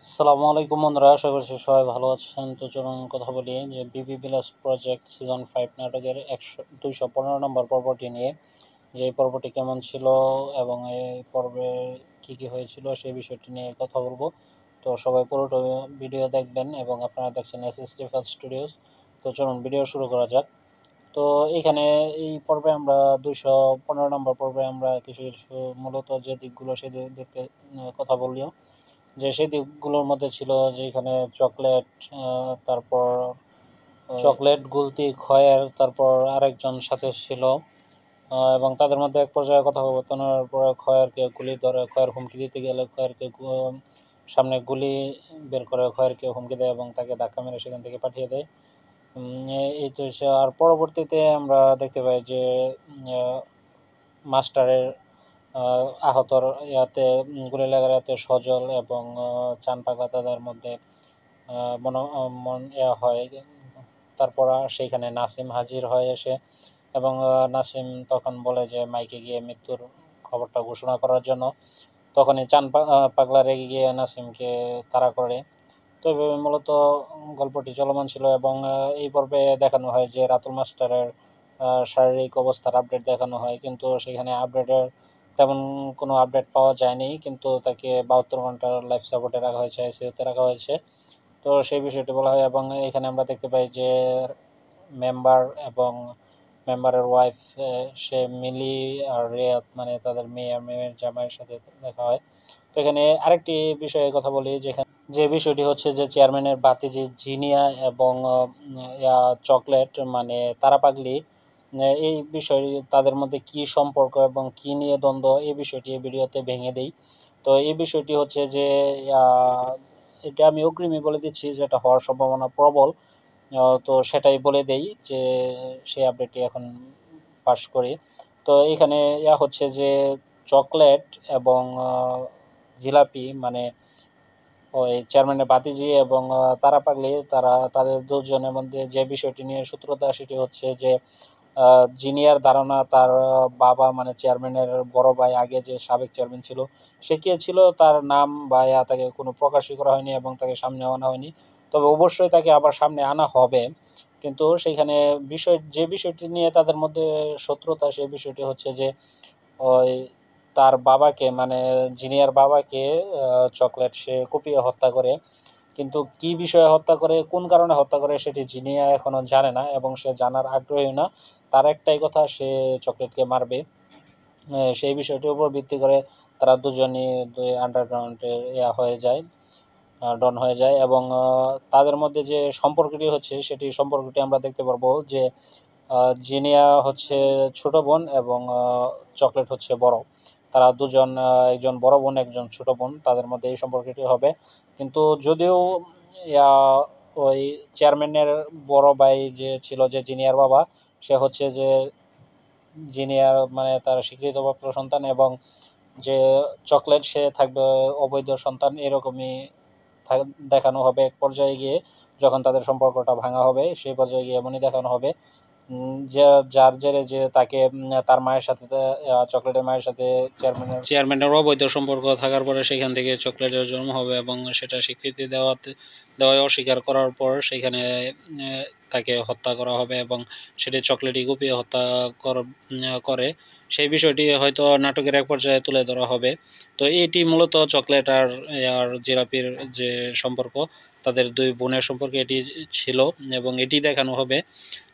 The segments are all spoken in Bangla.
আসসালামু আলাইকুম বন্ধুরা, আশা করছি সবাই ভালো আছেন। তো চলুন কথা বলি যে বিবি ভিলেজ প্রজেক্ট সিজন 5 নাটকের 215 নম্বর পর্বটি নিয়ে, যে এই পর্বটি কেমন ছিল এবং এই পর্বে কী কী হয়েছিল সেই বিষয়টি নিয়ে কথা বলবো। তো সবাই পুরোটা ভিডিও দেখবেন এবং আপনারা দেখছেন এসএসসি ফার্স্ট স্টুডিওস। তো চলুন ভিডিও শুরু করা যাক। তো এইখানে এই পর্বে আমরা 215 নম্বর পর্বে আমরা কিছু কিছু মূলত যে দিকগুলো সেই দেখতে কথা বললিও, যে সেই দিকগুলোর মধ্যে ছিল যে এখানে চকলেট, তারপর চকলেট গুলতি খয়ের, তারপর আরেকজন সাথে ছিল, এবং তাদের মধ্যে এক পর্যায়ে কথোপকথনের পরে খয়েরকে গুলি ধরে, খয়ের হুমকি দিতে গেলে খয়েরকে সামনে গুলি বের করে খয়েরকে হুমকি দেয় এবং তাকে ধাক্কা মেরে সেখান থেকে পাঠিয়ে দেয়। এই তো আর পরবর্তীতে আমরা দেখতে পাই যে মাস্টারের আহতর ইয়াতে গুলি লাগার ইয়াতে সজল এবং চান পাগলা তাদের মধ্যে মন হয়। তারপর সেইখানে নাসিম হাজির হয় এসে, এবং নাসিম তখন বলে যে মাইকে গিয়ে মৃত্যুর খবরটা ঘোষণা করার জন্য। তখনই চান পাগলা রেগে গিয়ে নাসিমকে তাড়া করে। তো এভাবে মূলত গল্পটি চলমান ছিল, এবং এই পর্বে দেখানো হয় যে রাতুল মাস্টারের শারীরিক অবস্থার আপডেট দেখানো হয়, কিন্তু সেখানে আপডেটের তেমন কোনো আপডেট পাওয়া যায়নি, কিন্তু তাকে 72 ঘন্টার লাইফ সাপোর্টে রাখা হয়েছে, আইসিইউতে রাখা হয়েছে। তো সেই বিষয়টি বলা হয়, এবং এখানে আমরা দেখতে পাই যে মেম্বার এবং মেম্বারের ওয়াইফ, সে মিলি আর রিয়াদ, মানে তাদের মেয়ে আর মেয়ের জামাইয়ের সাথে দেখা হয়। তো এখানে আরেকটি বিষয়ে কথা বলি, যেখানে যে বিষয়টি হচ্ছে যে চেয়ারম্যানের ভাতিজি জিনিয়া এবং চকলেট মানে তারা পাগলি, এই বিষয় তাদের মধ্যে কি সম্পর্ক এবং কি নিয়ে দ্বন্দ্ব, এই বিষয়টি এই ভিডিওতে ভেঙে দেই। তো এই বিষয়টি হচ্ছে যে এটা আমি অগ্রিমই বলে দিচ্ছি যে এটা হওয়ার সম্ভাবনা প্রবল। তো সেটাই বলে দেই যে সেই আপডেটটি এখন ফাঁস করি। তো এখানে হচ্ছে যে চকলেট এবং জিলাপি, মানে ওই চেয়ারম্যানের ভাতিজি এবং তারা পাগলি, তাদের দুজনের মধ্যে যে বিষয়টি নিয়ে সূত্রতা, সেটি হচ্ছে যে জিনিয়ার ধারণা তার বাবা মানে চেয়ারম্যানের বড় ভাই, আগে যে সাবেক চেয়ারম্যান ছিল সে কে ছিল তার নাম বা তাকে কোনো প্রকাশই করা হয়নি এবং তাকে সামনে আনা হয়নি। তবে অবশ্যই তাকে আবার সামনে আনা হবে, কিন্তু সেইখানে যে বিষয়টি নিয়ে তাদের মধ্যে শত্রুতা, সেই বিষয়টি হচ্ছে যে ওই তার বাবাকে মানে জিনিয়ার বাবাকে চকলেট সে কুপিয়ে হত্যা করে, কিন্তু কি বিষয়ে হত্যা করে, কোন কারণে হত্যা করে সেটি জিনিয়া এখনো জানে না এবং সে জানার আগ্রহী না। তার একটাই কথা, সে চকলেটকে মারবে। সেই বিষয়টির উপর ভিত্তি করে তারা দুজনই আন্ডারগ্রাউন্ডে হয়ে যায়, ডন হয়ে যায়, এবং তাদের মধ্যে যে সম্পর্কটি হচ্ছে সেটি সম্পর্কটি আমরা দেখতে পারবো যে জিনিয়া হচ্ছে ছোট বোন এবং চকলেট হচ্ছে বড়। তারা দুজন, একজন বড় বোন একজন ছোট বোন, তাদের মধ্যে এই সম্পর্কটি হবে। কিন্তু যদিও ওই চেয়ারম্যানের বড় ভাই যে ছিল, যে জিনিয়ার বাবা, সে হচ্ছে যে জিনিয়ার মানে তার স্বীকৃতপ্রাপ্ত সন্তান, এবং যে চকলেট সে থাকবে অবৈধ সন্তান, এরকমই দেখানো হবে এক পর্যায়ে গিয়ে। যখন তাদের সম্পর্কটা ভাঙা হবে সেই পর্যায়ে গিয়ে এমনই দেখানো হবে যে যার জেরে যে তাকে তার মায়ের সাথে, চকলেটের মায়ের সাথে চেয়ারম্যানের অবৈধ সম্পর্ক থাকার পরে সেখান থেকে চকলেটের জন্ম হবে, এবং সেটা স্বীকৃতি দেওয়ায় অস্বীকার করার পর সেখানে তাকে হত্যা করা হবে, এবং সেটি চকলেটই কুপিয়ে হত্যা করে। সেই বিষয়টি হয়তো নাটকের এক পর্যায়ে তুলে ধরা হবে। তো এটি মূলত চকলেট আর জিলাপির যে সম্পর্ক, তাদের দুই বোনের সম্পর্কে এটি ছিল এবং এটি দেখানো হবে।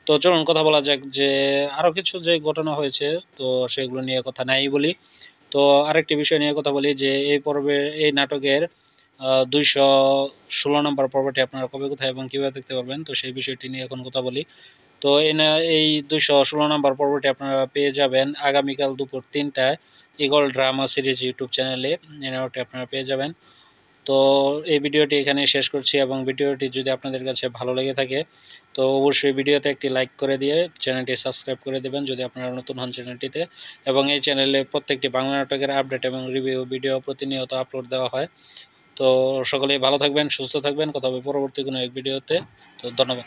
তো চলুন কথা বলা যাক যে আরও কিছু যে ঘটনা হয়েছে, তো সেগুলো নিয়ে কথা নাই বলি। তো আরেকটি বিষয় নিয়ে কথা বলি যে এই পর্বের এই নাটকের 216 নম্বর পর্বটি আপনারা কবে, কোথায় এবং কীভাবে দেখতে পারবেন, তো সেই বিষয়টি নিয়ে এখন কথা বলি। তো এই 216 নম্বর পর্বটি আপনারা পেয়ে যাবেন আগামীকাল দুপুর 3টায় ইগল ড্রামা সিরিজ ইউটিউব চ্যানেলে, এনাওটি আপনারা পেয়ে যাবেন। তো এই ভিডিওটি এখানে শেষ করছি, এবং ভিডিওটি যদি আপনাদের কাছে ভালো লেগে থাকে তো অবশ্যই ভিডিওতে একটি লাইক করে দিয়ে চ্যানেলটি সাবস্ক্রাইব করে দেবেন যদি আপনারা নতুন হন চ্যানেলটিতে। এবং এই চ্যানেলে প্রত্যেকটি বাংলা নাটকের আপডেট এবং রিভিউ ভিডিও প্রতিনিয়ত আপলোড দেওয়া হয়। তো সকলেই ভালো থাকবেন, সুস্থ থাকবেন, কথা হবে পরবর্তী কোনো এক ভিডিওতে। তো ধন্যবাদ।